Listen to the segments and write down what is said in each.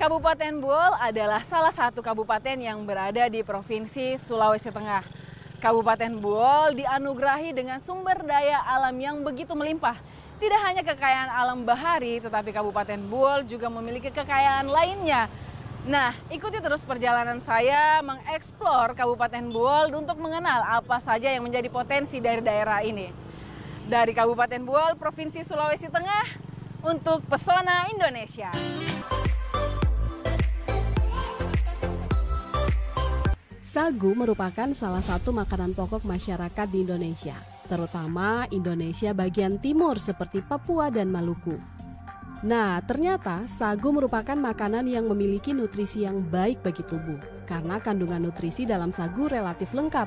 Kabupaten Buol adalah salah satu kabupaten yang berada di Provinsi Sulawesi Tengah. Kabupaten Buol dianugerahi dengan sumber daya alam yang begitu melimpah. Tidak hanya kekayaan alam bahari, tetapi Kabupaten Buol juga memiliki kekayaan lainnya. Nah, ikuti terus perjalanan saya mengeksplor Kabupaten Buol untuk mengenal apa saja yang menjadi potensi dari daerah ini. Dari Kabupaten Buol, Provinsi Sulawesi Tengah, untuk Pesona Indonesia. Sagu merupakan salah satu makanan pokok masyarakat di Indonesia, terutama Indonesia bagian timur seperti Papua dan Maluku. Nah, ternyata sagu merupakan makanan yang memiliki nutrisi yang baik bagi tubuh, karena kandungan nutrisi dalam sagu relatif lengkap.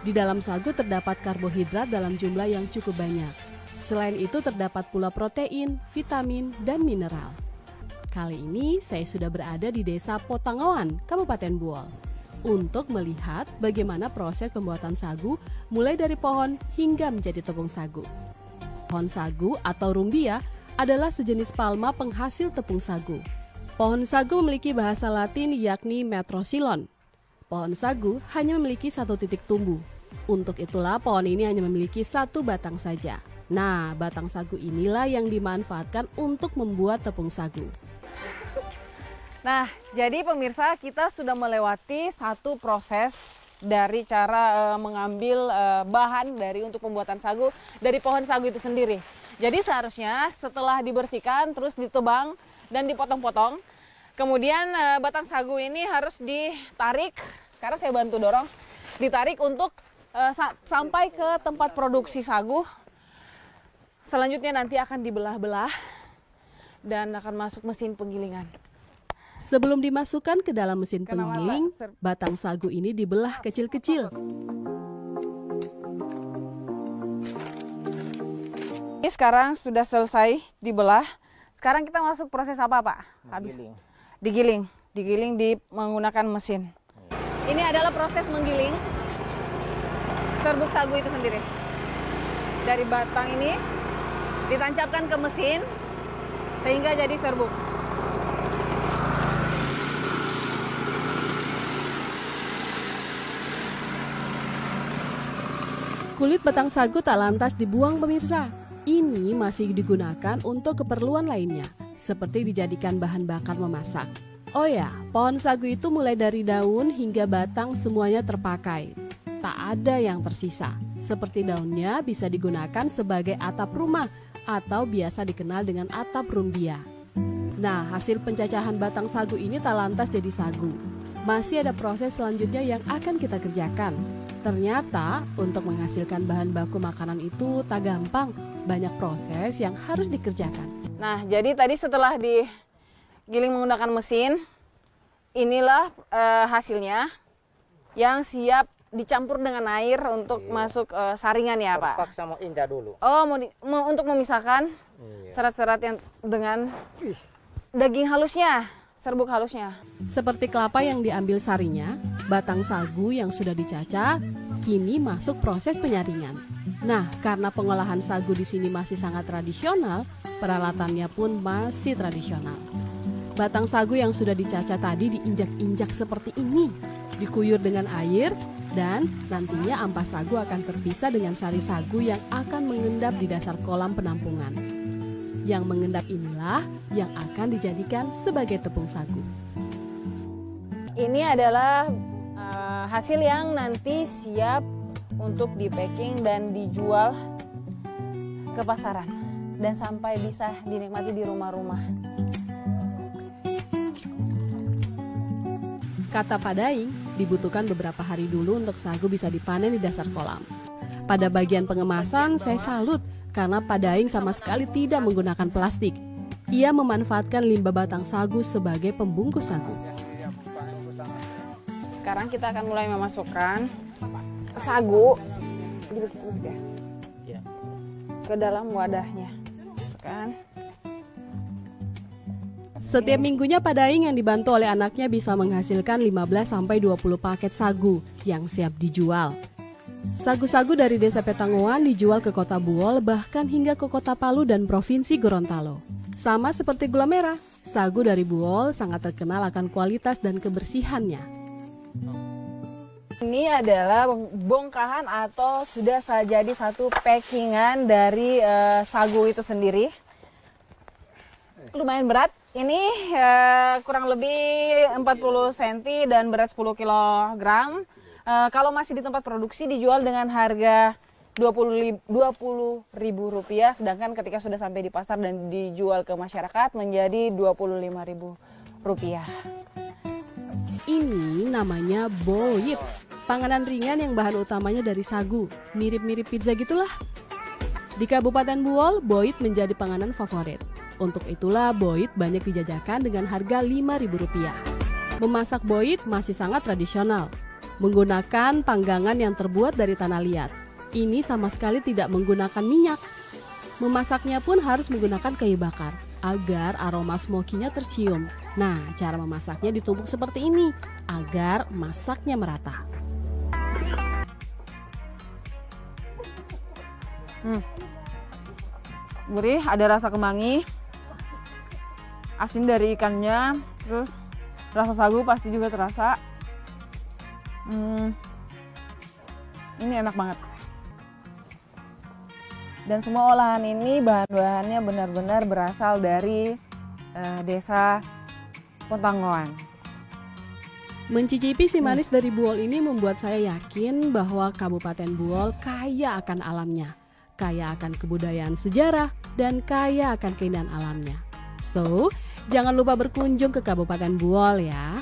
Di dalam sagu terdapat karbohidrat dalam jumlah yang cukup banyak. Selain itu terdapat pula protein, vitamin, dan mineral. Kali ini saya sudah berada di Desa Potangoan, Kabupaten Buol, untuk melihat bagaimana proses pembuatan sagu mulai dari pohon hingga menjadi tepung sagu. Pohon sagu atau rumbia adalah sejenis palma penghasil tepung sagu. Pohon sagu memiliki bahasa Latin yakni metrosilon. Pohon sagu hanya memiliki satu titik tumbuh. Untuk itulah pohon ini hanya memiliki satu batang saja. Nah, batang sagu inilah yang dimanfaatkan untuk membuat tepung sagu. Nah, jadi pemirsa, kita sudah melewati satu proses dari cara mengambil bahan dari untuk pembuatan sagu dari pohon sagu itu sendiri. Jadi seharusnya setelah dibersihkan terus ditebang dan dipotong-potong, kemudian batang sagu ini harus ditarik. Sekarang saya bantu dorong, ditarik untuk sampai ke tempat produksi sagu. Selanjutnya nanti akan dibelah-belah dan akan masuk mesin penggilingan. Sebelum dimasukkan ke dalam mesin penggiling, batang sagu ini dibelah kecil-kecil. Ini sekarang sudah selesai dibelah. Sekarang kita masuk proses apa, Pak? Habis digiling. Digiling menggunakan mesin. Ini adalah proses menggiling serbuk sagu itu sendiri. Dari batang ini ditancapkan ke mesin sehingga jadi serbuk. Kulit batang sagu tak lantas dibuang pemirsa. Ini masih digunakan untuk keperluan lainnya, seperti dijadikan bahan bakar memasak. Oh ya, pohon sagu itu mulai dari daun hingga batang semuanya terpakai. Tak ada yang tersisa. Seperti daunnya bisa digunakan sebagai atap rumah atau biasa dikenal dengan atap rumbia. Nah, hasil pencacahan batang sagu ini tak lantas jadi sagu. Masih ada proses selanjutnya yang akan kita kerjakan. Ternyata untuk menghasilkan bahan baku makanan itu tak gampang, banyak proses yang harus dikerjakan. Nah, jadi tadi setelah digiling menggunakan mesin, inilah hasilnya yang siap dicampur dengan air untuk masuk saringan ya, Pak? Paksa mau injak dulu. Oh, untuk memisahkan serat-serat yang dengan daging halusnya, serbuk halusnya. Seperti kelapa yang diambil sarinya, batang sagu yang sudah dicacah kini masuk proses penyaringan. Nah, karena pengolahan sagu di sini masih sangat tradisional, peralatannya pun masih tradisional. Batang sagu yang sudah dicacah tadi diinjak-injak seperti ini, dikuyur dengan air, dan nantinya ampas sagu akan terpisah dengan sari sagu yang akan mengendap di dasar kolam penampungan. Yang mengendap inilah yang akan dijadikan sebagai tepung sagu. Ini adalah hasil yang nanti siap untuk di-packing dan dijual ke pasaran dan sampai bisa dinikmati di rumah-rumah. Kata Pak Daing, dibutuhkan beberapa hari dulu untuk sagu bisa dipanen di dasar kolam. Pada bagian pengemasan, saya salut karena Pak Daing sama sekali tidak menggunakan plastik. Ia memanfaatkan limbah batang sagu sebagai pembungkus sagu. Sekarang kita akan mulai memasukkan sagu ke dalam wadahnya. Setiap minggunya Pak Daing yang dibantu oleh anaknya bisa menghasilkan 15-20 paket sagu yang siap dijual. Sagu-sagu dari Desa Potangoan dijual ke Kota Buol bahkan hingga ke Kota Palu dan Provinsi Gorontalo. Sama seperti gula merah, sagu dari Buol sangat terkenal akan kualitas dan kebersihannya. Ini adalah bongkahan atau sudah jadi satu packingan dari sagu itu sendiri. Lumayan berat. Ini kurang lebih 40 cm dan berat 10 kg. Kalau masih di tempat produksi dijual dengan harga Rp20.000, sedangkan ketika sudah sampai di pasar dan dijual ke masyarakat menjadi Rp25.000. Ini namanya boit, panganan ringan yang bahan utamanya dari sagu, mirip-mirip pizza gitulah. Di Kabupaten Buol, boit menjadi panganan favorit. Untuk itulah boit banyak dijajakan dengan harga Rp5.000. Memasak boit masih sangat tradisional, menggunakan panggangan yang terbuat dari tanah liat. Ini sama sekali tidak menggunakan minyak. Memasaknya pun harus menggunakan kayu bakar agar aroma smokinya tercium. Nah, cara memasaknya ditumbuk seperti ini agar masaknya merata. Gurih, ada rasa kemangi, asin dari ikannya, terus rasa sagu pasti juga terasa. Ini enak banget. Dan semua olahan ini bahan-bahannya benar-benar berasal dari desa Pontangoan. Mencicipi si manis dari Buol ini membuat saya yakin bahwa Kabupaten Buol kaya akan alamnya, kaya akan kebudayaan sejarah, dan kaya akan keindahan alamnya. So, jangan lupa berkunjung ke Kabupaten Buol ya.